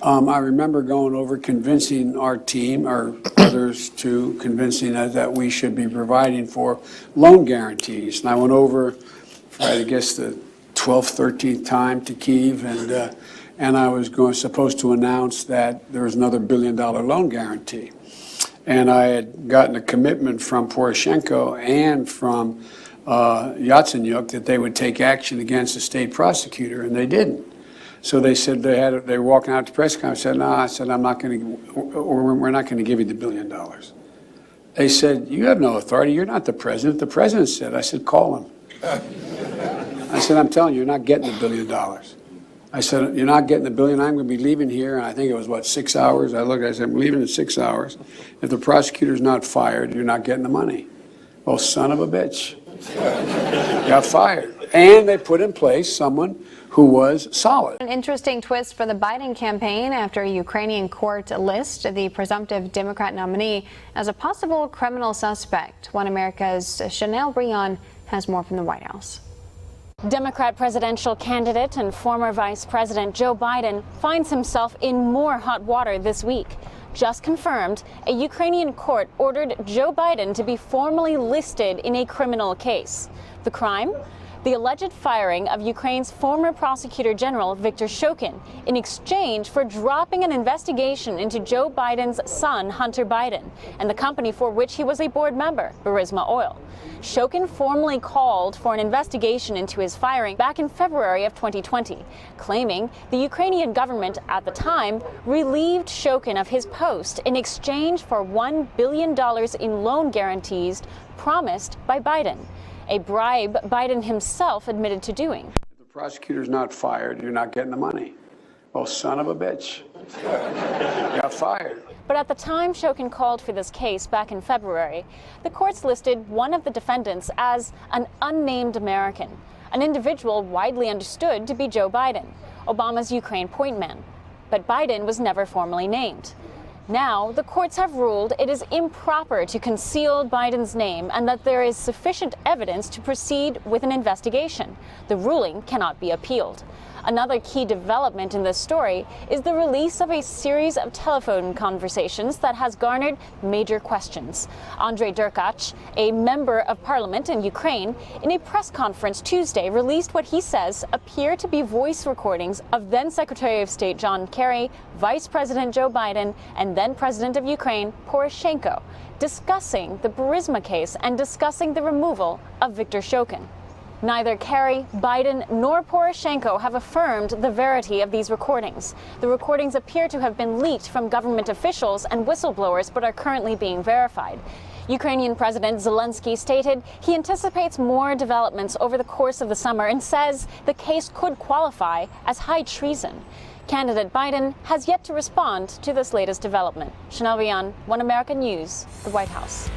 I remember going over convincing our team, or others to convincing us that we should be providing for loan guarantees. And I went over, for, I guess, the 12th, 13th time to Kyiv, and I was supposed to announce that there was another $1 billion loan guarantee. And I had gotten a commitment from Poroshenko and from Yatsenyuk that they would take action against the state prosecutor, and they didn't. So they said they were walking out to press conference. I said, no, I said, I'm not going to, or we're not going to give you the $1 billion. They said, you have no authority. You're not the president. The president said. I said, call him. I said, I'm telling you, you're not getting the $1 billion. I said, you're not getting the $1 billion. I'm going to be leaving here. And I think it was, what, 6 hours? I said, I'm leaving in 6 hours. If the prosecutor's not fired, you're not getting the money. Well, son of a bitch. Got fired. And they put in place someone who was solid. An interesting twist for the Biden campaign after a Ukrainian court lists the presumptive Democrat nominee as a possible criminal suspect. One America's Chanel Brion has more from the White House. Democrat presidential candidate and former Vice President Joe Biden finds himself in more hot water this week. Just confirmed, a Ukrainian court ordered Joe Biden to be formally listed in a criminal case. The crime? The alleged firing of Ukraine's former prosecutor general Viktor Shokin in exchange for dropping an investigation into Joe Biden's son, Hunter Biden, and the company for which he was a board member, Burisma Oil. Shokin formally called for an investigation into his firing back in February of 2020, claiming the Ukrainian government at the time relieved Shokin of his post in exchange for $1 billion in loan guarantees promised by Biden, a bribe Biden himself admitted to doing. If the prosecutor's not fired, you're not getting the money. Well, son of a bitch. Got fired. But at the time Shokin called for this case back in February, the courts listed one of the defendants as an unnamed American, an individual widely understood to be Joe Biden, Obama's Ukraine point man. But Biden was never formally named. Now, the courts have ruled it is improper to conceal Biden's name and that there is sufficient evidence to proceed with an investigation. The ruling cannot be appealed. Another key development in this story is the release of a series of telephone conversations that has garnered major questions. Andrei Derkach, a member of parliament in Ukraine, in a press conference Tuesday released what he says appear to be voice recordings of then Secretary of State John Kerry, Vice President Joe Biden, and then President of Ukraine Poroshenko, discussing the Burisma case and discussing the removal of Viktor Shokin. Neither Kerry, Biden, nor Poroshenko have affirmed the verity of these recordings. The recordings appear to have been leaked from government officials and whistleblowers, but are currently being verified. Ukrainian President Zelensky stated he anticipates more developments over the course of the summer and says the case could qualify as high treason. Candidate Biden has yet to respond to this latest development. Chanel Rian, One American News, the White House.